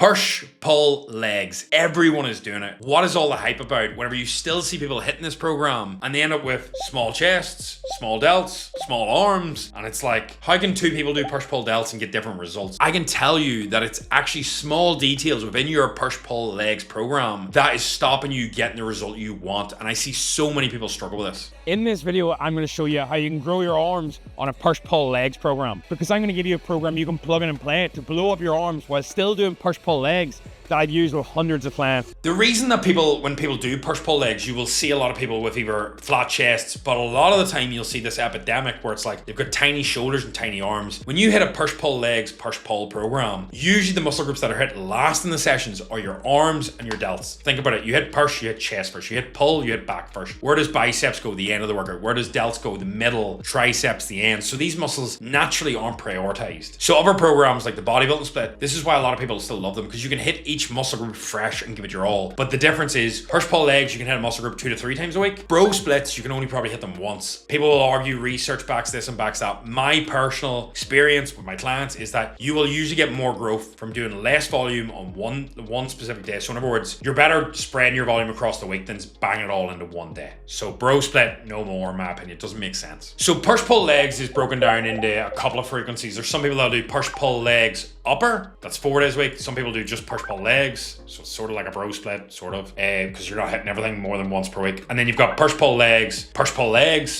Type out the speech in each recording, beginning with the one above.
Push, pull, legs. Everyone is doing it. What is all the hype about whenever you still see people hitting this program and they end up with small chests, small delts, small arms, and it's like, how can two people do push, pull, delts and get different results? I can tell you that it's actually small details within your push, pull, legs program that is stopping you getting the result you want. And I see so many people struggle with this. In this video, I'm going to show you how you can grow your arms on a push, pull, legs program, because I'm going to give you a program you can plug in and play to blow up your arms while still doing push, pull, legs that I've used with hundreds of clients. The reason that when people do push pull legs, you will see a lot of people with either flat chests, but a lot of the time you'll see this epidemic where it's like they've got tiny shoulders and tiny arms. When you hit a push pull legs, push pull program, usually the muscle groups that are hit last in the sessions are your arms and your delts. Think about it. You hit push, you hit chest first. You hit pull, you hit back first. Where does biceps go? The end of the workout. Where does delts go? The middle. Triceps, the end. So these muscles naturally aren't prioritized. So other programs like the bodybuilding split, this is why a lot of people still love them, because you can hit each muscle group fresh and give it your all. But the difference is push pull legs, you can hit a muscle group 2 to 3 times a week. Bro splits, you can only probably hit them once. People will argue research backs this and backs that. My personal experience with my clients is that you will usually get more growth from doing less volume on one specific day. So in other words, you're better spreading your volume across the week than banging it all into one day. So bro split, no more, in my opinion. It doesn't make sense. So push pull legs is broken down into a couple of frequencies. There's some people that'll do push pull legs upper, that's 4 days a week. Some people do just push pull legs, so it's sort of like a bro split, sort of, because you're not hitting everything more than once per week. And then you've got push pull legs,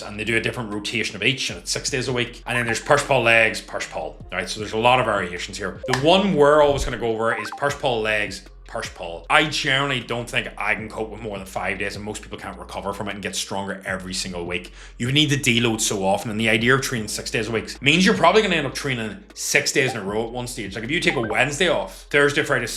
and they do a different rotation of each, and it's 6 days a week. And then there's push pull legs, push pull. All right, so there's a lot of variations here. The one we're always going to go over is push pull legs, push pull. I generally don't think I can cope with more than 5 days, and most people can't recover from it and get stronger every single week. You need to deload so often, and the idea of training 6 days a week means you're probably going to end up training 6 days in a row at one stage. Like if you take a Wednesday off, Thursday, Friday,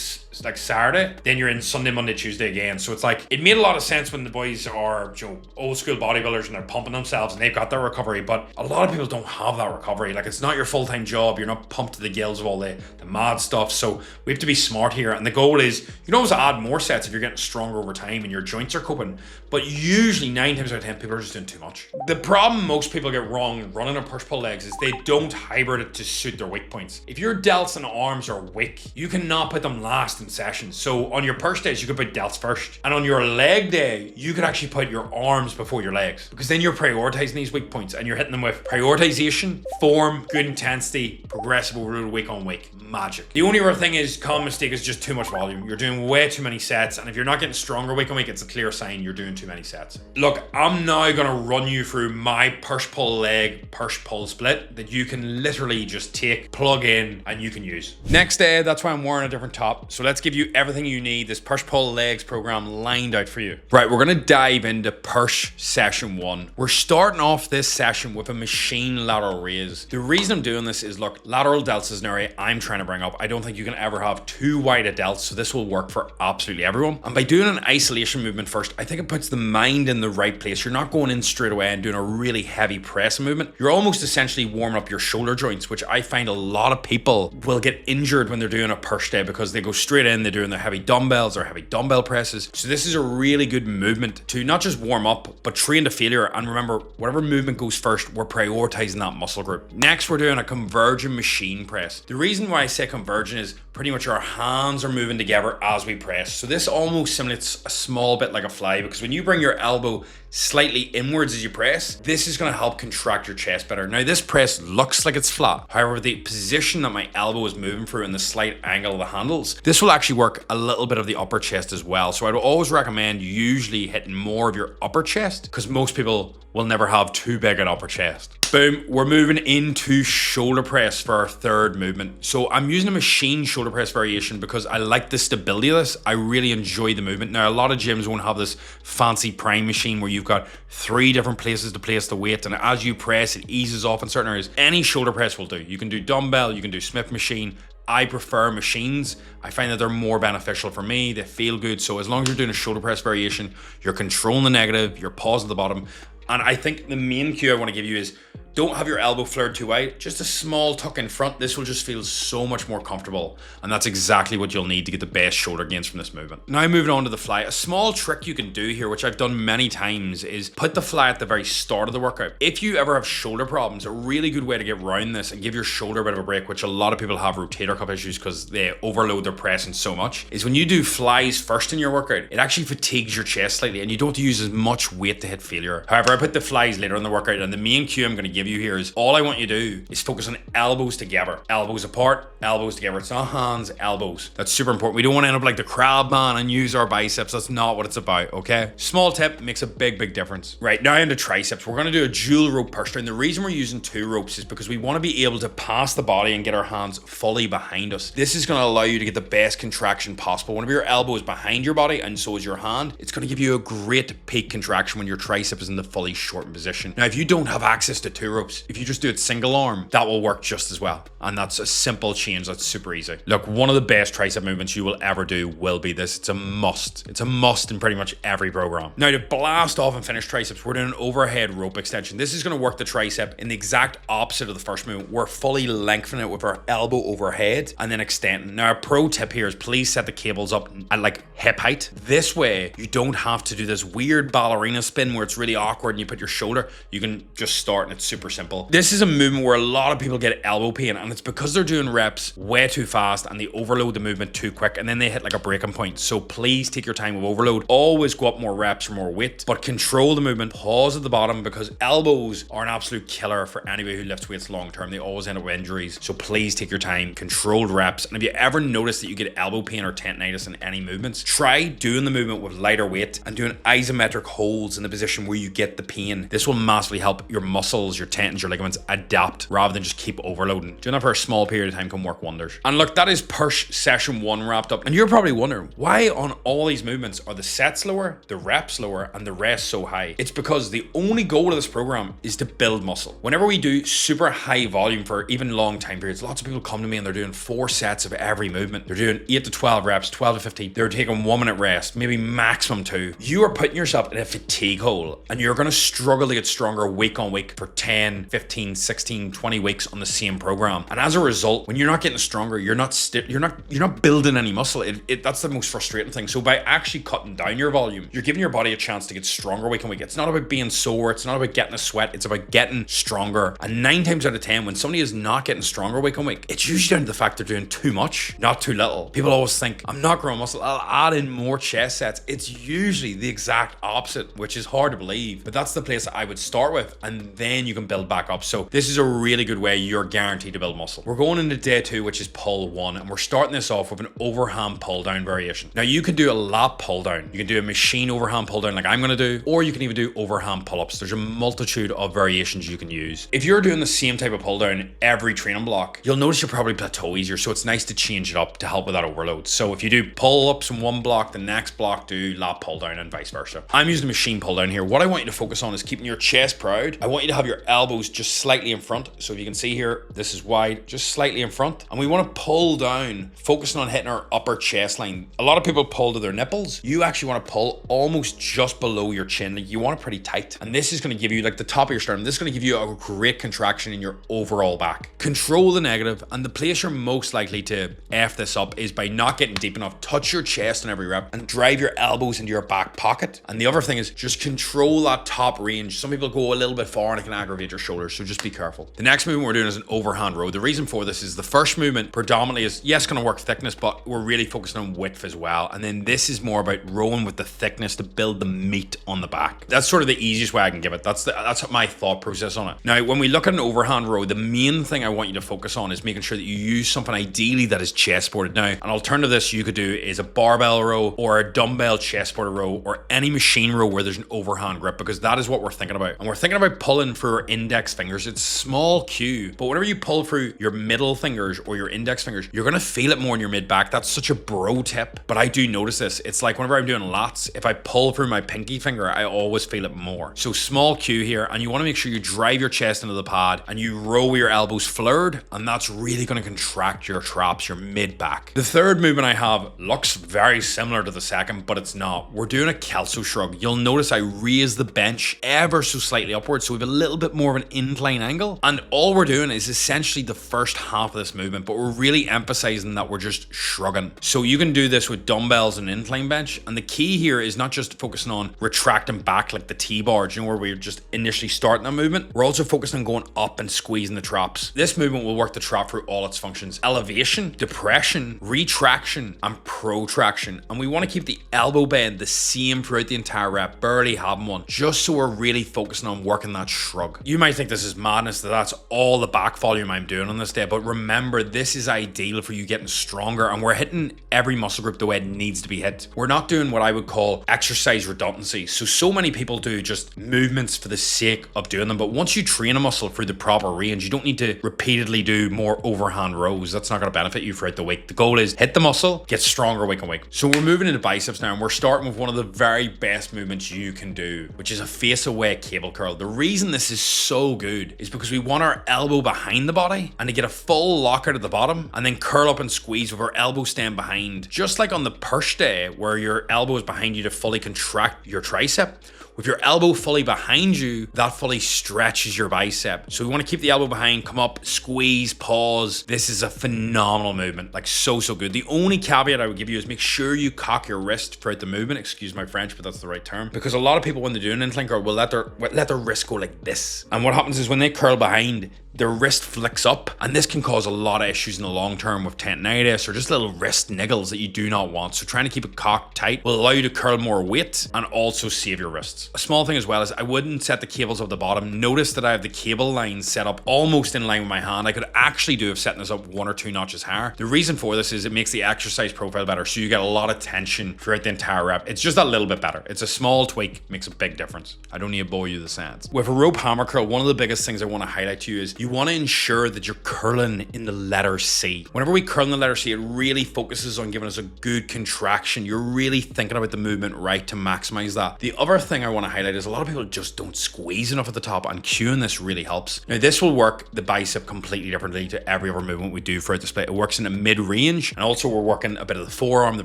like Saturday, then you're in Sunday, Monday, Tuesday again. So it's like, it made a lot of sense when the boys are, you know, old school bodybuilders and they're pumping themselves and they've got their recovery, but a lot of people don't have that recovery. Like it's not your full-time job. You're not pumped to the gills of all the mad stuff. So we have to be smart here. And the goal is, you can always add more sets if you're getting stronger over time and your joints are coping, but usually 9 times out of 10 people are just doing too much. The problem most people get wrong running a push pull legs is they don't hybrid it to suit their weak points. If your delts and arms are weak, you cannot put them last in sessions. So on your push days, you could put delts first, and on your leg day, you could actually put your arms before your legs, because then you're prioritizing these weak points and you're hitting them with prioritization, form, good intensity, progressive over week on week. Magic. The only other thing is, common mistake is just too much volume. You're doing way too many sets, and if you're not getting stronger week on week, it's a clear sign you're doing too many sets. Look, I'm now gonna run you through my push pull leg, push pull split that you can literally just take, plug in, and you can use. Next day, that's why I'm wearing a different top. So let's give you everything you need, this push pull legs program lined out for you. Right, we're gonna dive into push session 1. We're starting off this session with a machine lateral raise. The reason I'm doing this is, look, lateral delts is an area I'm trying to bring up. I don't think you can ever have too wide a delts, so this will work for absolutely everyone. And by doing an isolation movement first, I think it puts the mind in the right place. You're not going in straight away and doing a really heavy press movement. You're almost essentially warming up your shoulder joints, which I find a lot of people will get injured when they're doing a push day because they go straight in, they're doing their heavy dumbbells or heavy dumbbell presses. So this is a really good movement to not just warm up, but train to failure. And remember, whatever movement goes first, we're prioritizing that muscle group. Next, we're doing a convergent machine press. The reason why I say convergent is pretty much our hands are moving together as we press. So this almost simulates a small bit like a fly, because when you bring your elbow slightly inwards as you press, this is going to help contract your chest better. Now this press looks like it's flat. However, the position that my elbow is moving through and the slight angle of the handles, this will actually work a little bit of the upper chest as well. So I would always recommend usually hitting more of your upper chest, because most people will never have too big an upper chest. Boom, we're moving into shoulder press for our third movement. So I'm using a machine shoulder press variation because I like the stability of this. I really enjoy the movement. Now, a lot of gyms won't have this fancy prime machine where you've got 3 different places to place the weight, and as you press, it eases off in certain areas. Any shoulder press will do. You can do dumbbell, you can do Smith machine. I prefer machines. I find that they're more beneficial for me. They feel good. So as long as you're doing a shoulder press variation, you're controlling the negative, you're pausing at the bottom. And I think the main cue I want to give you is, Don't have your elbow flared too wide, just a small tuck in front. This will just feel so much more comfortable, and that's exactly what you'll need to get the best shoulder gains from this movement. Now moving on to the fly, a small trick you can do here, which I've done many times, is put the fly at the very start of the workout. If you ever have shoulder problems, a really good way to get around this and give your shoulder a bit of a break, which a lot of people have rotator cuff issues because they overload their pressing so much, is when you do flies first in your workout, it actually fatigues your chest slightly and you don't have to use as much weight to hit failure. However, I put the flies later in the workout, and the main cue I'm going to give you here is all I want you to do is focus on elbows together, elbows apart, elbows together. It's not hands, elbows. That's super important. We don't want to end up like the crab man and use our biceps. That's not what it's about, okay? Small tip makes a big difference. Right, now into triceps. We're going to do a dual rope push down. The reason we're using 2 ropes is because we want to be able to pass the body and get our hands fully behind us. This is going to allow you to get the best contraction possible. Whenever your elbow is behind your body and so is your hand, it's going to give you a great peak contraction when your tricep is in the fully shortened position. Now, if you don't have access to 2 ropes, if you just do it single arm, that will work just as well. And that's a simple change that's super easy. Look, one of the best tricep movements you will ever do will be this. It's a must. It's a must in pretty much every program. Now, to blast off and finish triceps, we're doing an overhead rope extension. This is going to work the tricep in the exact opposite of the first movement. We're fully lengthening it with our elbow overhead and then extending. Now, a pro tip here is please set the cables up at like hip height. This way, you don't have to do this weird ballerina spin where it's really awkward and you put your shoulder. You can just start and it's super simple. This is a movement where a lot of people get elbow pain, and it's because they're doing reps way too fast and they overload the movement too quick, and then they hit like a breaking point. So please take your time with overload. Always go up more reps or more weight, but control the movement. Pause at the bottom, because elbows are an absolute killer for anybody who lifts weights long term. They always end up with injuries. So please take your time, controlled reps. And if you ever notice that you get elbow pain or tendonitis in any movements, try doing the movement with lighter weight and doing isometric holds in the position where you get the pain. This will massively help your muscles, your tendons, your ligaments adapt rather than just keep overloading. Doing that for a small period of time can work wonders. And look, that is push session 1 wrapped up. And you're probably wondering, why on all these movements are the sets lower, the reps lower, and the rest so high? It's because the only goal of this program is to build muscle. Whenever we do super high volume for even long time periods, lots of people come to me and they're doing 4 sets of every movement. They're doing 8 to 12 reps, 12 to 15. They're taking 1 minute rest, maybe maximum 2. You are putting yourself in a fatigue hole, and you're going to struggle to get stronger week on week for 10, 15, 16, 20 weeks on the same program. And as a result, when you're not getting stronger, you're not building any muscle. That's the most frustrating thing. So by actually cutting down your volume, you're giving your body a chance to get stronger week on week. It's not about being sore. It's not about getting a sweat. It's about getting stronger. And 9 times out of 10, when somebody is not getting stronger week on week, it's usually down to the fact they're doing too much, not too little. People always think, I'm not growing muscle, I'll add in more chest sets. It's usually the exact opposite, which is hard to believe, but that's the place I would start with, and then you can build back up. So this is a really good way you're guaranteed to build muscle. We're going into day 2, which is pull 1, and we're starting this off with an overhand pull down variation. Now you can do a lat pull down, you can do a machine overhand pull down like I'm going to do, or you can even do overhand pull-ups. There's a multitude of variations you can use. If you're doing the same type of pull down every training block, you'll notice you'll probably plateau easier, so it's nice to change it up to help with that overload. So if you do pull-ups in one block, the next block do lat pull down and vice versa. I'm using a machine pull down here. What I want you to focus on is keeping your chest proud. I want you to have your elbows just slightly in front. So if you can see here, this is wide, just slightly in front. And we want to pull down, focusing on hitting our upper chest line. A lot of people pull to their nipples. You actually want to pull almost just below your chin. Like you want it pretty tight. And this is going to give you like the top of your sternum. This is going to give you a great contraction in your overall back. Control the negative, and the place you're most likely to F this up is by not getting deep enough. Touch your chest on every rep and drive your elbows into your back pocket. And the other thing is just control that top range. Some people go a little bit far and it can aggravate your shoulders, so just be careful. The next movement we're doing is an overhand row. The reason for this is the first movement predominantly is, yes, going to work thickness, but we're really focusing on width as well. And then this is more about rowing with the thickness to build the meat on the back. That's sort of the easiest way I can give it. That's my thought process on it. Now, when we look at an overhand row, the main thing I want you to focus on is making sure that you use something ideally that is chest supported. Now, an alternative to this you could do is a barbell row or a dumbbell chest supported row or any machine row where there's an overhand grip, because that is what we're thinking about. And we're thinking about pulling through our index fingers. It's small cue, but whenever you pull through your middle fingers or your index fingers, you're going to feel it more in your mid back. That's such a bro tip, but I do notice this. It's like whenever I'm doing lats, if I pull through my pinky finger, I always feel it more. So small cue here, and you want to make sure you drive your chest into the pad and you row your elbows flared, and that's really going to contract your traps, your mid back. The third movement I have looks very similar to the second, but it's not. We're doing a kelso shrug. You'll notice I raise the bench ever so slightly upwards, so we have a little bit more more of an incline angle. And all we're doing is essentially the first half of this movement, but we're really emphasizing that we're just shrugging. So you can do this with dumbbells and incline bench. And the key here is not just focusing on retracting back like the T-bar, you know, where we're just initially starting a movement. We're also focused on going up and squeezing the traps. This movement will work the trap through all its functions: elevation, depression, retraction, and protraction. And we want to keep the elbow bend the same throughout the entire rep, barely having one, just so we're really focusing on working that shrug. You might think this is madness, that's all the back volume I'm doing on this day, but remember, this is ideal for you getting stronger, and we're hitting every muscle group the way it needs to be hit. We're not doing what I would call exercise redundancy. So many people do just movements for the sake of doing them, but once you train a muscle through the proper range, you don't need to repeatedly do more overhand rows. That's not going to benefit you throughout the week. The goal is hit the muscle, get stronger week on week. So we're moving into biceps now, and we're starting with one of the very best movements you can do, which is a face away cable curl. The reason this is so good is because we want our elbow behind the body and to get a full lockout at the bottom, and then curl up and squeeze with our elbow staying behind, just like on the push day where your elbow is behind you to fully contract your tricep. With your elbow fully behind you, that fully stretches your bicep. So we want to keep the elbow behind, come up, squeeze, pause. This is a phenomenal movement, like so good. The only caveat I would give you is make sure you cock your wrist throughout the movement. Excuse my French, but that's the right term. Because a lot of people, when they do an incline curl, will let their wrist go like this. And what happens is when they curl behind, their wrist flicks up, and this can cause a lot of issues in the long term with tendinitis or just little wrist niggles that you do not want. So trying to keep it cocked tight will allow you to curl more weight and also save your wrists. A small thing as well is I wouldn't set the cables of the bottom. Notice that I have the cable line set up almost in line with my hand. I could actually do of setting this up 1 or 2 notches higher. The reason for this is it makes the exercise profile better, so you get a lot of tension throughout the entire rep. It's just a little bit better. It's a small tweak, makes a big difference. I don't need to bore you the science. With a rope hammer curl, one of the biggest things I want to highlight to you is you want to ensure that you're curling in the letter C. Whenever we curl in the letter C, it really focuses on giving us a good contraction. You're really thinking about the movement right to maximize that. The other thing I want to highlight is a lot of people just don't squeeze enough at the top, and cueing this really helps. Now this will work the bicep completely differently to every other movement we do throughout the split. It works in a mid-range, and also we're working a bit of the forearm, the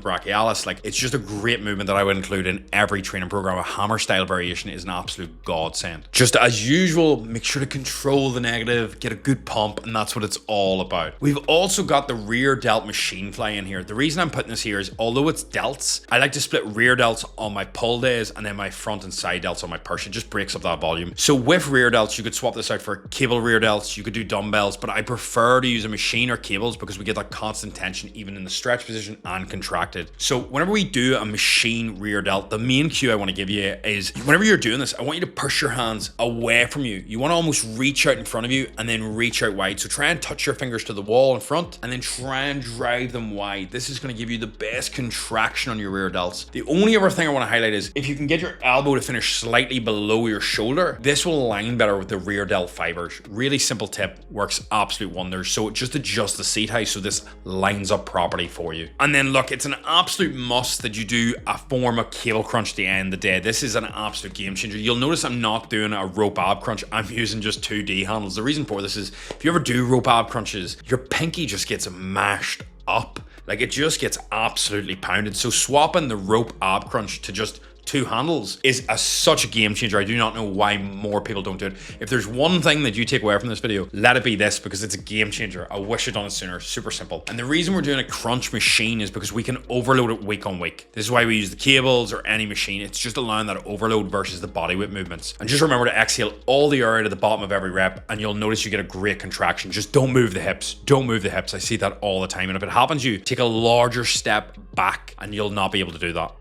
brachialis. Like, it's just a great movement that I would include in every training program. A hammer style variation is an absolute godsend. Just as usual, make sure to control the negative, get a good pump, and that's what it's all about. We've also got the rear delt machine fly in here. The reason I'm putting this here is, although it's delts, I like to split rear delts on my pull days and then my front and side delts on my push. It just breaks up that volume. So with rear delts, you could swap this out for cable rear delts, you could do dumbbells, but I prefer to use a machine or cables because we get that constant tension even in the stretch position and contracted. So whenever we do a machine rear delt, the main cue I want to give you is whenever you're doing this, I want you to push your hands away from you. You want to almost reach out in front of you and then reach out wide. So try and touch your fingers to the wall in front and then try and drive them wide. This is going to give you the best contraction on your rear delts. The only other thing I want to highlight is if you can get your elbow to finish slightly below your shoulder, this will align better with the rear delt fibers. Really simple tip, works absolute wonders. So just adjust the seat height so this lines up properly for you. And then look, it's an absolute must that you do a form of cable crunch at the end of the day. This is an absolute game changer. You'll notice I'm not doing a rope ab crunch. I'm using just 2D handles. The reason for this is if you ever do rope ab crunches, your pinky just gets mashed up. Like, it just gets absolutely pounded. So swapping the rope ab crunch to just 2 handles is such a game changer. I do not know why more people don't do it. If there's one thing that you take away from this video, let it be this, because it's a game changer. I wish I'd done it sooner. Super simple. And the reason we're doing a crunch machine is because we can overload it week on week. This is why we use the cables or any machine. It's just allowing that overload versus the bodyweight movements. And just remember to exhale all the air at the bottom of every rep, and you'll notice you get a great contraction. Just don't move the hips. Don't move the hips. I see that all the time. And if it happens, you take a larger step back and you'll not be able to do that.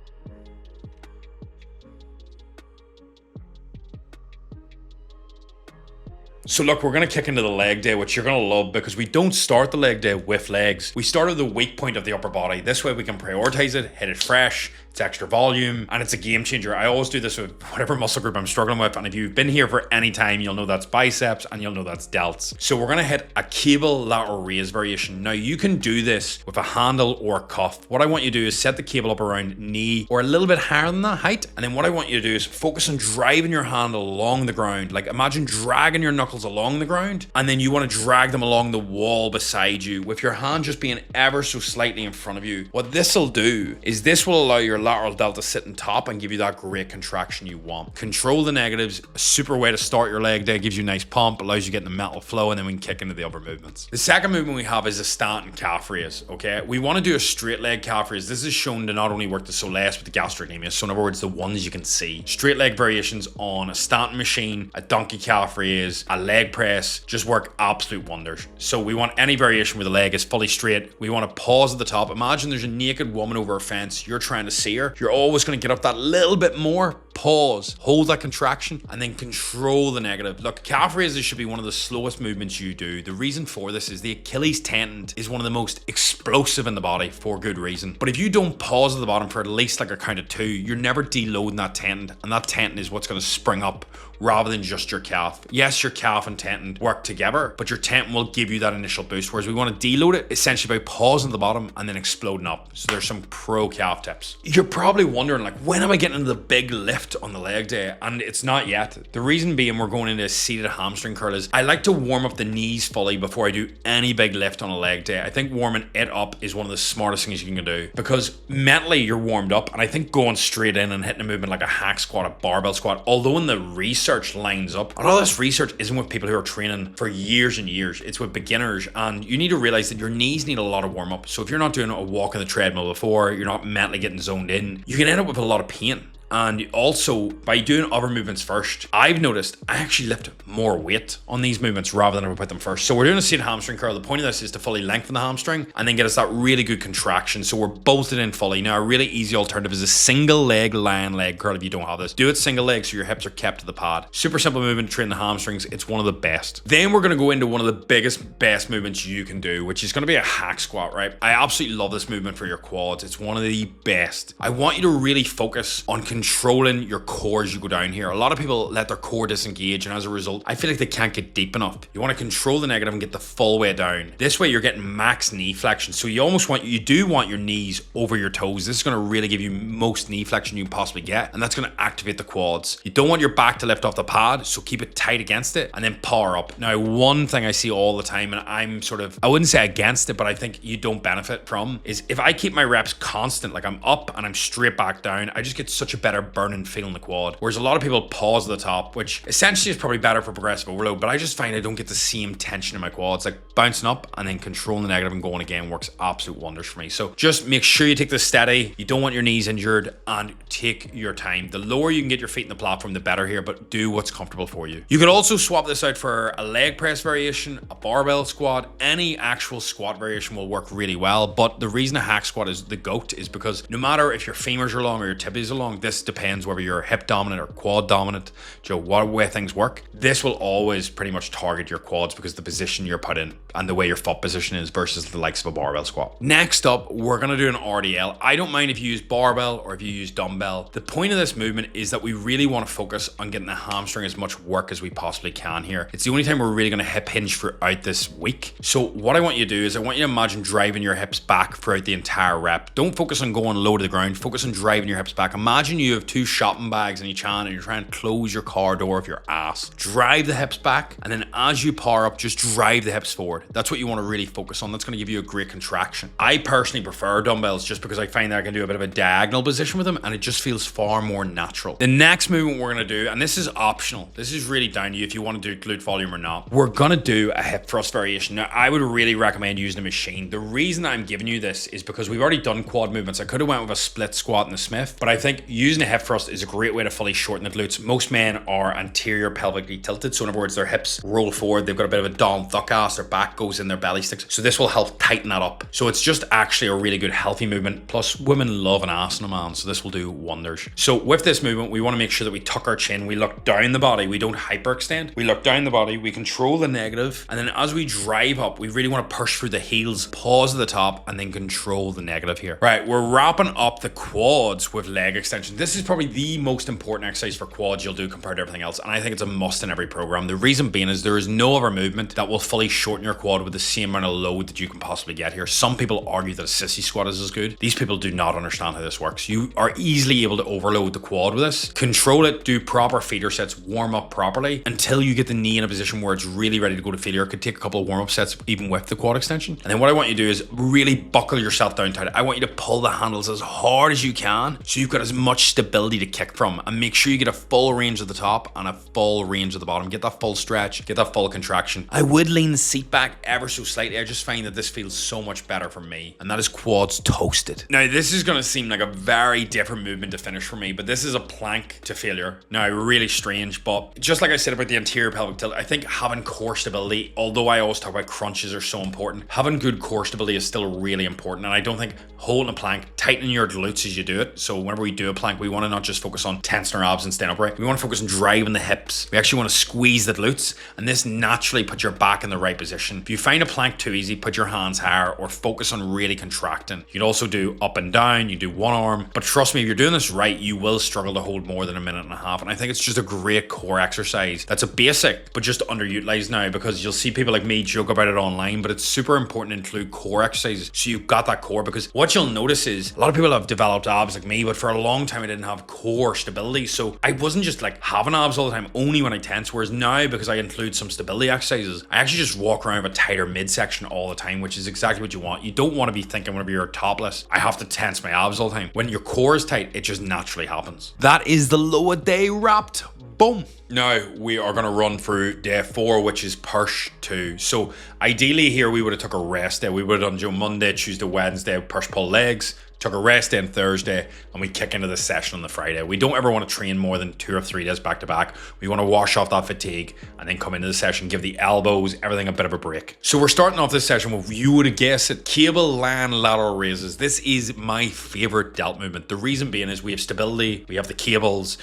So look, we're going to kick into the leg day, which you're going to love because we don't start the leg day with legs. We start at the weak point of the upper body. This way we can prioritize it, hit it fresh, it's extra volume, and it's a game changer. I always do this with whatever muscle group I'm struggling with, and if you've been here for any time, you'll know that's biceps and you'll know that's delts. So we're going to hit a cable lateral raise variation. Now you can do this with a handle or a cuff. What I want you to do is set the cable up around knee or a little bit higher than that height, and then what I want you to do is focus on driving your handle along the ground. Like, imagine dragging your knuckles along the ground, and then you want to drag them along the wall beside you with your hand just being ever so slightly in front of you. What this will do is this will allow your lateral delta sit on top and give you that great contraction you want. Control the negatives, a super way to start your leg day, gives you a nice pump, allows you to get in the mental flow, and then we can kick into the other movements. The second movement we have is a stanton calf raise, okay? We want to do a straight leg calf raise. This is shown to not only work the soleus but the gastrocnemius, so in other words, the ones you can see. Straight leg variations on a stanton machine, a donkey calf raise, a leg press, just work absolute wonders. So we want any variation where the leg is fully straight. We want to pause at the top. Imagine there's a naked woman over a fence. You're trying to see her. You're always going to get up that little bit more. Pause, hold that contraction, and then control the negative. Look, calf raises should be one of the slowest movements you do. The reason for this is the Achilles tendon is one of the most explosive in the body for good reason. But if you don't pause at the bottom for at least like a count of 2, you're never deloading that tendon, and that tendon is what's going to spring up rather than just your calf. Yes, your calf and tendon work together, but your tendon will give you that initial boost, whereas we want to deload it essentially by pausing at the bottom and then exploding up. So there's some pro calf tips. You're probably wondering, like, when am I getting into the big lift on the leg day? And it's not yet. The reason being we're going into a seated hamstring curl is I like to warm up the knees fully before I do any big lift on a leg day. I think warming it up is one of the smartest things you can do, because mentally you're warmed up, and I think going straight in and hitting a movement like a hack squat, a barbell squat, although in the research lines up, a lot of this research isn't with people who are training for years and years. It's with beginners, and you need to realize that your knees need a lot of warm up. So if you're not doing a walk on the treadmill before, you're not mentally getting zoned in, you can end up with a lot of pain. And also, by doing other movements first, I've noticed I actually lift more weight on these movements rather than I put them first. So we're doing a seated hamstring curl. The point of this is to fully lengthen the hamstring and then get us that really good contraction. So we're bolted in fully. Now, a really easy alternative is a single leg lion leg curl if you don't have this. Do it single leg so your hips are kept to the pad. Super simple movement to train the hamstrings. It's one of the best. Then we're going to go into one of the best movements you can do, which is going to be a hack squat, right? I absolutely love this movement for your quads. It's one of the best. I want you to really focus on controlling your core as you go down here. A lot of people let their core disengage, and as a result, I feel like they can't get deep enough. You want to control the negative and get the full way down. This way you're getting max knee flexion. So you do want your knees over your toes. This is going to really give you most knee flexion you can possibly get, and that's going to activate the quads. You don't want your back to lift off the pad, so keep it tight against it and then power up. Now, one thing I see all the time, and I'm I wouldn't say against it, but I think you don't benefit from, is if I keep my reps constant, like I'm up and I'm straight back down, I just get such a better burning feel in the quad. Whereas a lot of people pause at the top, which essentially is probably better for progressive overload, but I just find I don't get the same tension in my quads. Like bouncing up and then controlling the negative and going again works absolute wonders for me. So just make sure you take this steady. You don't want your knees injured, and take your time. The lower you can get your feet in the platform, the better here, but do what's comfortable for you. You could also swap this out for a leg press variation, a barbell squat. Any actual squat variation will work really well, but the reason a hack squat is the GOAT is because no matter if your femurs are long or your tibias are long, this depends whether you're hip dominant or quad dominant, what way things work. This will always pretty much target your quads because the position you're put in and the way your foot position is versus the likes of a barbell squat. Next up, we're going to do an RDL. I don't mind if you use barbell or if you use dumbbell. The point of this movement is that we really want to focus on getting the hamstring as much work as we possibly can here. It's the only time we're really going to hip hinge throughout this week. So what I want you to do is I want you to imagine driving your hips back throughout the entire rep. Don't focus on going low to the ground. Focus on driving your hips back. Imagine you have 2 shopping bags in each hand and you're trying to close your car door of your ass. Drive the hips back, and then as you power up, just drive the hips forward. That's what you want to really focus on. That's going to give you a great contraction. I personally prefer dumbbells just because I find that I can do a bit of a diagonal position with them and it just feels far more natural. The next movement we're going to do, and this is optional, this is really down to you if you want to do glute volume or not, we're going to do a hip thrust variation. Now, I would really recommend using a machine. The reason I'm giving you this is because we've already done quad movements. I could have went with a split squat and a Smith, but I think using a hip thrust is a great way to fully shorten the glutes. Most men are anterior pelvically tilted, so in other words, their hips roll forward. They've got a bit of a Donald Duck ass. Their back goes in their belly sticks. So this will help tighten that up. So it's just actually a really good healthy movement. Plus, women love an ass in a man, so this will do wonders. So with this movement, we want to make sure that we tuck our chin. We look down the body. We don't hyperextend. We look down the body. We control the negative, and then as we drive up, we really want to push through the heels, pause at the top, and then control the negative here. Right, we're wrapping up the quads with leg extension. this is probably the most important exercise for quads you'll do compared to everything else, and I think it's a must in every program. The reason being is there is no other movement that will fully shorten your quad with the same amount of load that you can possibly get here. Some people argue that a sissy squat is as good. These people do not understand how this works. You are easily able to overload the quad with this. Control it, do proper feeder sets, warm up properly until you get the knee in a position where it's really ready to go to failure. It could take a couple of warm-up sets even with the quad extension. And then what I want you to do is really buckle yourself down tight. I want you to pull the handles as hard as you can so you've got as much stability to kick from, and make sure you get a full range of the top and a full range of the bottom. Get that full stretch, get that full contraction. I would lean the seat back ever so slightly. I just find that this feels so much better for me, and that is quads toasted. Now this is going to seem like a very different movement to finish for me, but this is a plank to failure. Now really strange, but just like I said about the anterior pelvic tilt, I think having core stability, although I always talk about crunches are so important, having good core stability is still really important. And I don't think holding a plank, tightening your glutes as you do it. So whenever we do a plank, we want to not just focus on tensing our abs and staying upright. We want to focus on driving the hips. We actually want to squeeze the glutes, and this naturally puts your back in the right position. If you find a plank too easy, put your hands higher or focus on really contracting. You can also do up and down, you do one arm, but trust me, if you're doing this right, you will struggle to hold more than a minute and a half. And I think it's just a great core exercise. That's a basic, but just underutilized now, because you'll see people like me joke about it online, but it's super important to include core exercises so you've got that core. Because what you'll notice is a lot of people have developed abs like me, but for a long time I didn't have core stability. So I wasn't just like having abs all the time, only when I tense. Whereas now, because I include some stability exercises, I actually just walk around with a tighter midsection all the time, which is exactly what you want. You don't want to be thinking whenever you're topless, I have to tense my abs all the time. When your core is tight, it just naturally happens. That is the lower day wrapped. Boom. Now we are going to run through day 4, which is push 2. So ideally here we would have took a rest day. We would have done Monday, Tuesday, Wednesday, push pull legs, took a rest day on Thursday, and we kick into the session on the Friday. We don't ever want to train more than 2 or 3 days back to back. We want to wash off that fatigue and then come into the session, give the elbows, everything a bit of a break. So we're starting off this session with, you would have guessed it, cable land lateral raises. This is my favorite delt movement. The reason being is we have stability, we have the cables,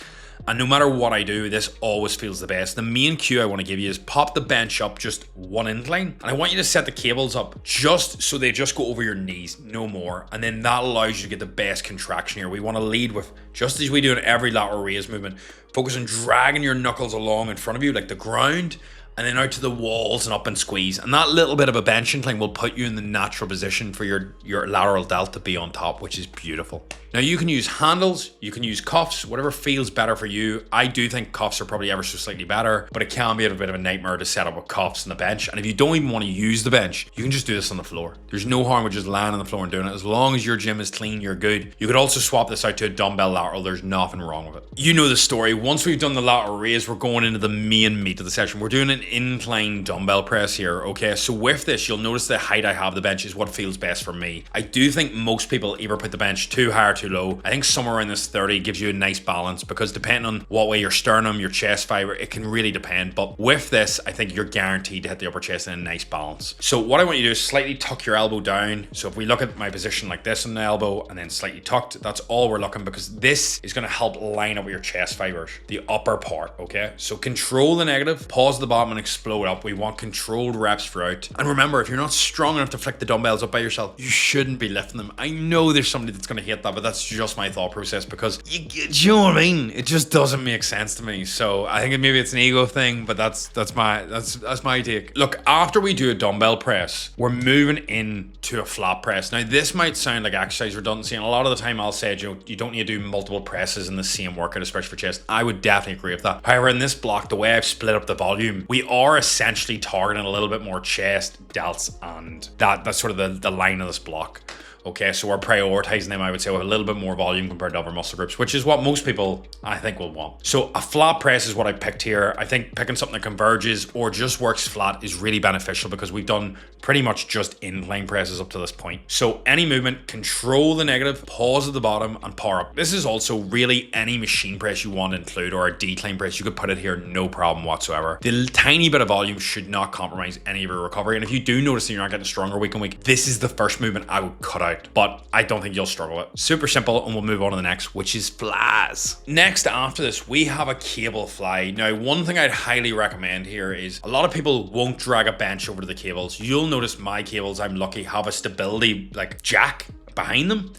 and no matter what I do, this always feels the best. The main cue I want to give you is pop the bench up just one incline, and I want you to set the cables up just so they just go over your knees, no more. And then that allows you to get the best contraction here. We want to lead with, just as we do in every lateral raise movement, focus on dragging your knuckles along in front of you like the ground, and then out to the walls and up and squeeze. And that little bit of a bench incline will put you in the natural position for your lateral delt to be on top, which is beautiful. Now you can use handles, you can use cuffs, whatever feels better for you. I do think cuffs are probably ever so slightly better, but it can be a bit of a nightmare to set up with cuffs on the bench. And if you don't even want to use the bench, you can just do this on the floor. There's no harm with just lying on the floor and doing it. As long as your gym is clean, you're good. You could also swap this out to a dumbbell lateral. There's nothing wrong with it. You know the story. Once we've done the lateral raise, we're going into the main meat of the session. We're doing an incline dumbbell press here, okay? So with this, you'll notice the height I have the bench is what feels best for me. I do think most people either put the bench too high or too low. I think somewhere around this 30 gives you a nice balance, because depending on what way your sternum, your chest fiber, it can really depend. But with this, I think you're guaranteed to hit the upper chest in a nice balance. So what I want you to do is slightly tuck your elbow down. So if we look at my position like this on the elbow and then slightly tucked, that's all we're looking, because this is going to help line up with your chest fibers, the upper part, okay? So control the negative, pause the bottom and explode up. We want controlled reps throughout. And remember, if you're not strong enough to flick the dumbbells up by yourself, you shouldn't be lifting them. I know there's somebody that's going to hate that, but that's just my thought process, because do you know what I mean? It just doesn't make sense to me. So I think maybe it's an ego thing, but that's my take. Look, after we do a dumbbell press, we're moving into a flat press. Now this might sound like exercise redundancy, and a lot of the time I'll say, you don't need to do multiple presses in the same workout, especially for chest. I would definitely agree with that. However, in this block, the way I've split up the volume, we are essentially targeting a little bit more chest, delts, and that's sort of the line of this block. Okay, so we're prioritizing them, I would say, with a little bit more volume compared to other muscle groups, which is what most people, I think, will want. So a flat press is what I picked here. I think picking something that converges or just works flat is really beneficial, because we've done pretty much just incline presses up to this point. So any movement, control the negative, pause at the bottom, and power up. This is also really any machine press you want to include, or a decline press. You could put it here, no problem whatsoever. The tiny bit of volume should not compromise any of your recovery. And if you do notice that you're not getting stronger week on week, this is the first movement I would cut out. But I don't think you'll struggle with it. Super simple, and we'll move on to the next, which is flies. Next, after this, we have a cable fly. Now, one thing I'd highly recommend here is a lot of people won't drag a bench over to the cables. You'll notice my cables, I'm lucky, have a stability like jack behind them.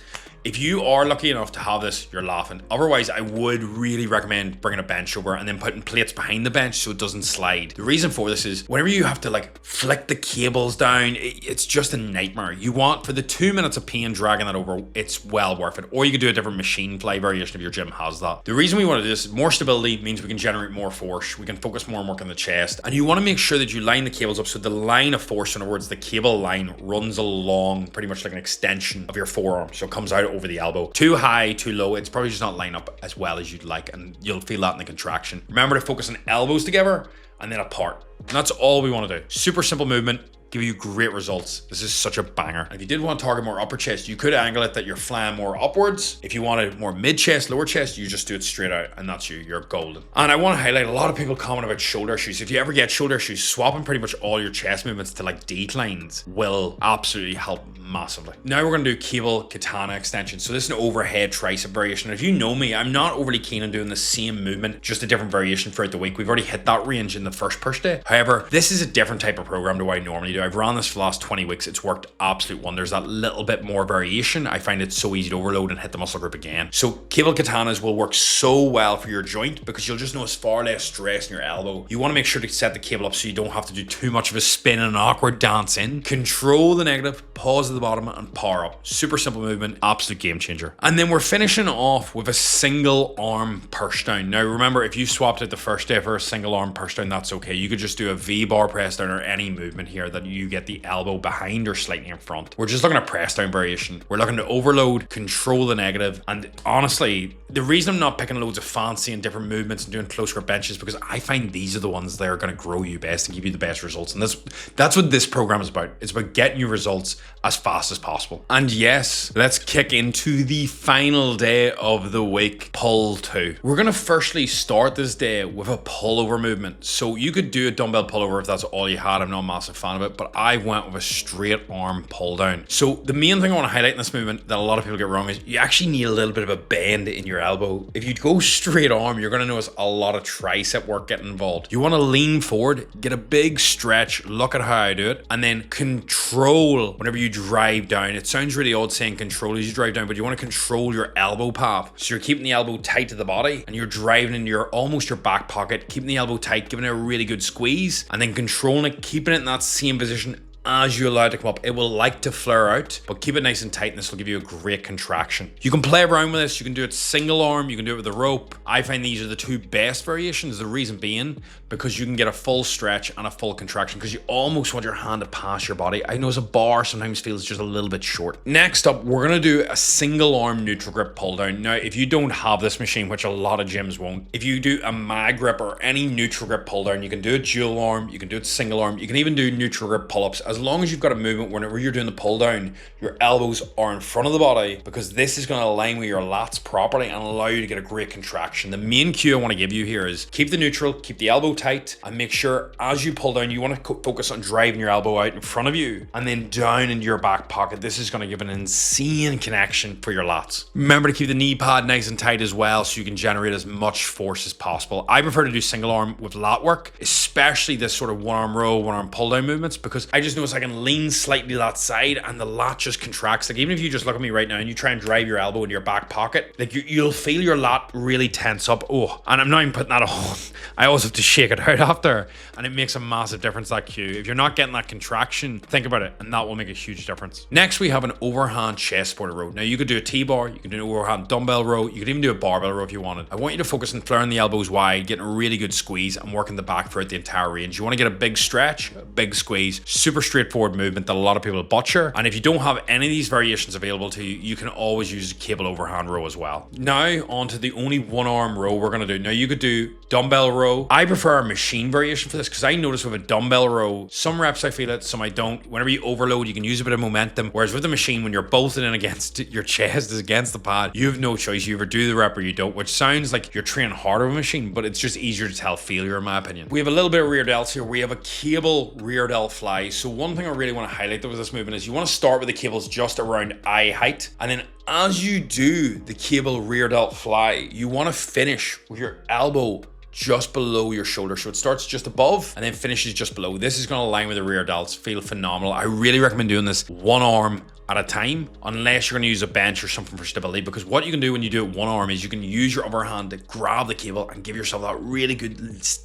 If you are lucky enough to have this, you're laughing. Otherwise, I would really recommend bringing a bench over and then putting plates behind the bench so it doesn't slide. The reason for this is whenever you have to like flick the cables down, it's just a nightmare. You want, for the 2 minutes of pain dragging that over, it's well worth it. Or you could do a different machine fly variation if your gym has that. The reason we want to do this is more stability means we can generate more force. We can focus more and work on the chest. And you want to make sure that you line the cables up so the line of force, in other words, the cable line runs along pretty much like an extension of your forearm. So it comes out over the elbow. Too high, too low, it's probably just not line up as well as you'd like, and you'll feel that in the contraction. Remember to focus on elbows together and then apart. And that's all we want to do. Super simple movement, give you great results. This is such a banger. And if you did want to target more upper chest, you could angle it that you're flying more upwards. If you wanted more mid chest, lower chest, you just do it straight out, and that's you're golden. And I want to highlight, a lot of people comment about shoulder issues. If you ever get shoulder issues, swapping pretty much all your chest movements to like declines will absolutely help massively. Now we're going to do cable katana extension. So this is an overhead tricep variation. If you know me, I'm not overly keen on doing the same movement, just a different variation throughout the week. We've already hit that range in the first push day. However, this is a different type of program to what I normally do. I've run this for the last 20 weeks. It's worked absolute wonders. That little bit more variation, I find it so easy to overload and hit the muscle group again. So cable katanas will work so well for your joint because you'll just notice far less stress in your elbow. You want to make sure to set the cable up so you don't have to do too much of a spin and an awkward dance in. Control the negative, pause at the bottom, and power up. Super simple movement, absolute game changer. And then we're finishing off with a single arm push down. Now remember, if you swapped it the first day for a single arm push down, that's okay. You could just do a V bar press down or any movement here that you get the elbow behind or slightly in front. We're just looking at press down variation. We're looking to overload, control the negative, and honestly, the reason I'm not picking loads of fancy and different movements and doing close grip benches because I find these are the ones that are going to grow you best and give you the best results. And that's what this program is about. It's about getting you results as fast as possible. And yes, let's kick into the final day of the week, pull 2. We're going to firstly start this day with a pullover movement. So you could do a dumbbell pullover if that's all you had. I'm not a massive fan of it, but I went with a straight arm pull down. So the main thing I want to highlight in this movement that a lot of people get wrong is you actually need a little bit of a bend in your elbow. If you go straight arm, you're going to notice a lot of tricep work getting involved. You want to lean forward, get a big stretch, look at how I do it, and then control whenever you drive down. It sounds really odd saying control as you drive down, but you want to control your elbow path. So you're keeping the elbow tight to the body and you're driving into almost your back pocket, keeping the elbow tight, giving it a really good squeeze, and then controlling it, keeping it in that same position as you allow it to come up. It will like to flare out, but keep it nice and tight and this will give you a great contraction. You can play around with this. You can do it single arm, you can do it with a rope. I find these are the two best variations. The reason being because you can get a full stretch and a full contraction because you almost want your hand to pass your body. I know as a bar sometimes feels just a little bit short. Next up, we're going to do a single arm neutral grip pull down. Now, if you don't have this machine, which a lot of gyms won't, if you do a mag grip or any neutral grip pull down, you can do it dual arm, you can do it single arm, you can even do neutral grip pull-ups. As long as you've got a movement whenever you're doing the pull down, your elbows are in front of the body because this is going to align with your lats properly and allow you to get a great contraction. The main cue I want to give you here is keep the neutral, keep the elbow tight, and make sure as you pull down, you want to focus on driving your elbow out in front of you and then down into your back pocket. This is going to give an insane connection for your lats. Remember to keep the knee pad nice and tight as well so you can generate as much force as possible. I prefer to do single arm with lat work, especially this sort of one arm row, one arm pull down movements, because I just notice I can lean slightly that side and the lat just contracts. Like even if you just look at me right now and you try and drive your elbow into your back pocket, like you'll feel your lat really tense up. Oh, and I'm not even putting that on. I always have to shake it out after, and it makes a massive difference, that cue. If you're not getting that contraction, think about it, and that will make a huge difference. Next, we have an overhand chest supported row. Now you could do a T-bar, you can do an overhand dumbbell row, you could even do a barbell row if you wanted. I want you to focus on flaring the elbows wide, getting a really good squeeze, and working the back throughout the entire range. You want to get a big stretch, a big squeeze, super straightforward movement that a lot of people butcher. And if you don't have any of these variations available to you, you can always use a cable overhand row as well. Now on to the only one arm row we're going to do. Now you could do dumbbell row. I prefer a machine variation for this because I notice with a dumbbell row, some reps I feel it, some I don't. Whenever you overload, you can use a bit of momentum. Whereas with the machine, when you're bolted in against your chest is against the pad, you have no choice. You either do the rep or you don't, which sounds like you're training harder with a machine, but it's just easier to tell failure in my opinion. We have a little bit of rear delts here. We have a cable rear delt fly. So one thing I really want to highlight with this movement is you want to start with the cables just around eye height, and then as you do the cable rear delt fly, you want to finish with your elbow just below your shoulder. So it starts just above and then finishes just below. This is gonna align with the rear delts, feel phenomenal. I really recommend doing this one arm at a time, unless you're going to use a bench or something for stability, because what you can do when you do it one arm is you can use your other hand to grab the cable and give yourself that really good,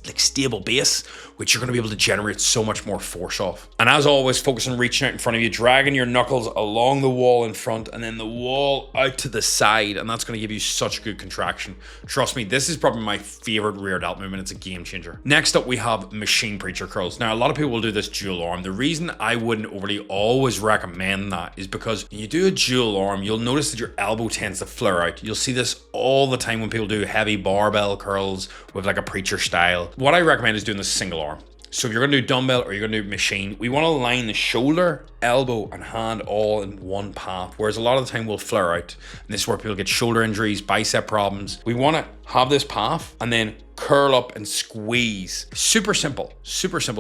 like, stable base, which you're going to be able to generate so much more force off. And as always, focus on reaching out in front of you, dragging your knuckles along the wall in front and then the wall out to the side, and that's going to give you such good contraction. Trust me, this is probably my favorite rear delt movement. It's a game changer. Next up, we have machine preacher curls. Now, a lot of people will do this dual arm. The reason I wouldn't overly always recommend that is because when you do a dual arm, you'll notice that your elbow tends to flare out. You'll see this all the time when people do heavy barbell curls with like a preacher style. What I recommend is doing this single arm. So if you're gonna do dumbbell or you're gonna do machine, we wanna align the shoulder, elbow, and hand all in one path, whereas a lot of the time we'll flare out. And this is where people get shoulder injuries, bicep problems. We wanna have this path and then curl up and squeeze. Super simple,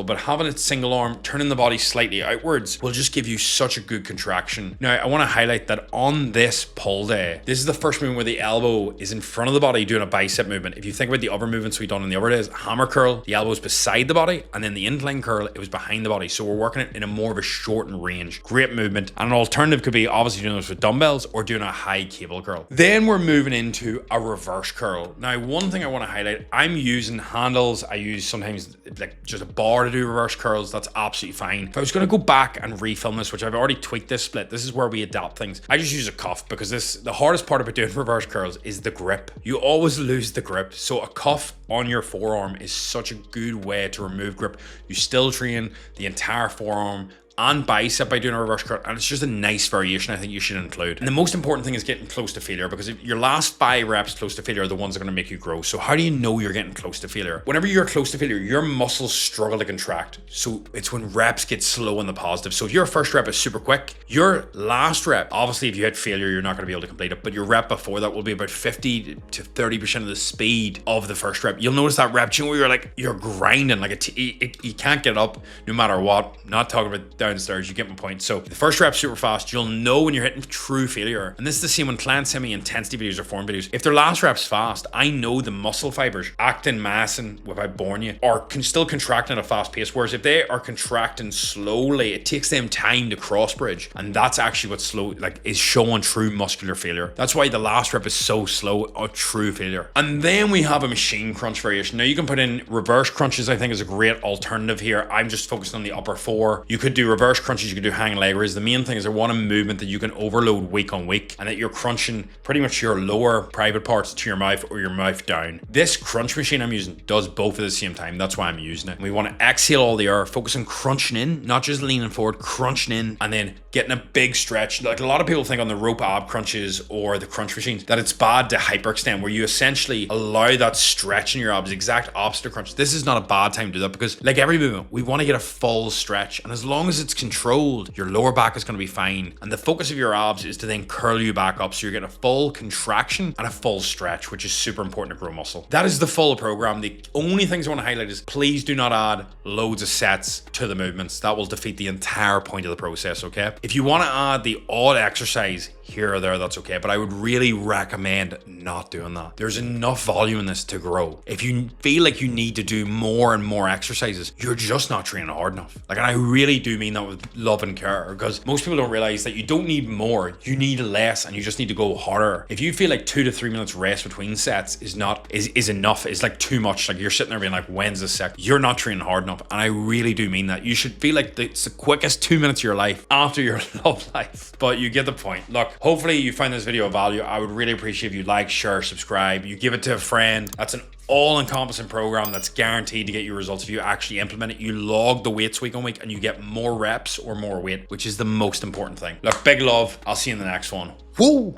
but having it single arm, turning the body slightly outwards will just give you such a good contraction. Now, I want to highlight that on this pull day, this is the first movement where the elbow is in front of the body doing a bicep movement. If you think about the other movements we've done in the other days, hammer curl, the elbow is beside the body, and then the incline curl, it was behind the body. So we're working it in a more of a shortened range. Great movement. And an alternative could be obviously doing this with dumbbells or doing a high cable curl. Then we're moving into a reverse curl. Now, one thing I want to highlight, I'm using handles. I use sometimes like just a bar to do reverse curls. That's absolutely fine. If I was going to go back and refilm this, which I've already tweaked this split, this is where we adapt things. I just use a cuff because the hardest part about doing reverse curls is the grip. You always lose the grip. So a cuff on your forearm is such a good way to remove grip. You still train the entire forearm and bicep by doing a reverse curl, and it's just a nice variation I think you should include. And the most important thing is getting close to failure, because if your last 5 reps close to failure are the ones that are going to make you grow. So how do you know you're getting close to failure? Whenever you're close to failure, your muscles struggle to contract. So it's when reps get slow in the positive. So if your first rep is super quick, your last rep, obviously if you hit failure, you're not going to be able to complete it, but your rep before that will be about 50 to 30% of the speed of the first rep. You'll notice that rep, where you're like, you're grinding, like you can't get up no matter what. Not talking about downstairs, you get my point. So the first rep's super fast. You'll know when you're hitting true failure. And this is the same when clients send me intensity videos or form videos. If their last rep's fast, I know the muscle fibers acting, massing without boring you are still contracting at a fast pace. Whereas if they are contracting slowly, it takes them time to cross bridge. And that's actually what is showing true muscular failure. That's why the last rep is so slow, a true failure. And then we have a machine crunch variation. Now you can put in reverse crunches, I think is a great alternative here. I'm just focused on the upper 4. You could do reverse crunches, you could do hang leg raises. The main thing is I want a movement that you can overload week on week and that you're crunching pretty much your lower private parts to your mouth or your mouth down. This crunch machine I'm using does both at the same time. That's why I'm using it. And we want to exhale all the air, focus on crunching in, not just leaning forward, crunching in, and then getting a big stretch. Like a lot of people think on the rope ab crunches or the crunch machines that it's bad to hyperextend, where you essentially allow that stretch in your abs, exact opposite of crunch. This is not a bad time to do that, because like every movement, we want to get a full stretch, and as long as it's controlled, your lower back is going to be fine. And the focus of your abs is to then curl you back up, so you're getting a full contraction and a full stretch, which is super important to grow muscle. That is the full program. The only things I want to highlight is please do not add loads of sets to the movements. That will defeat the entire point of the process, okay? If you want to add the odd exercise here or there, that's okay, but I would really recommend not doing that. There's enough volume in this to grow. If you feel like you need to do more and more exercises, you're just not training hard enough. Like, and I really do mean that with love and care, because most people don't realize that you don't need more, you need less, and you just need to go harder. If you feel like 2 to 3 minutes rest between sets is enough, it's like too much, like you're sitting there being like, when's this sec? You're not training hard enough. And I really do mean that. You should feel like it's the quickest 2 minutes of your life after your love life. But you get the point. Look, hopefully you find this video of value. I would really appreciate if you like, share, subscribe, you give it to a friend. That's an all-encompassing program that's guaranteed to get you results if you actually implement it. You log the weights week on week and you get more reps or more weight, which is the most important thing. Look, big love. I'll see you in the next one. Woo!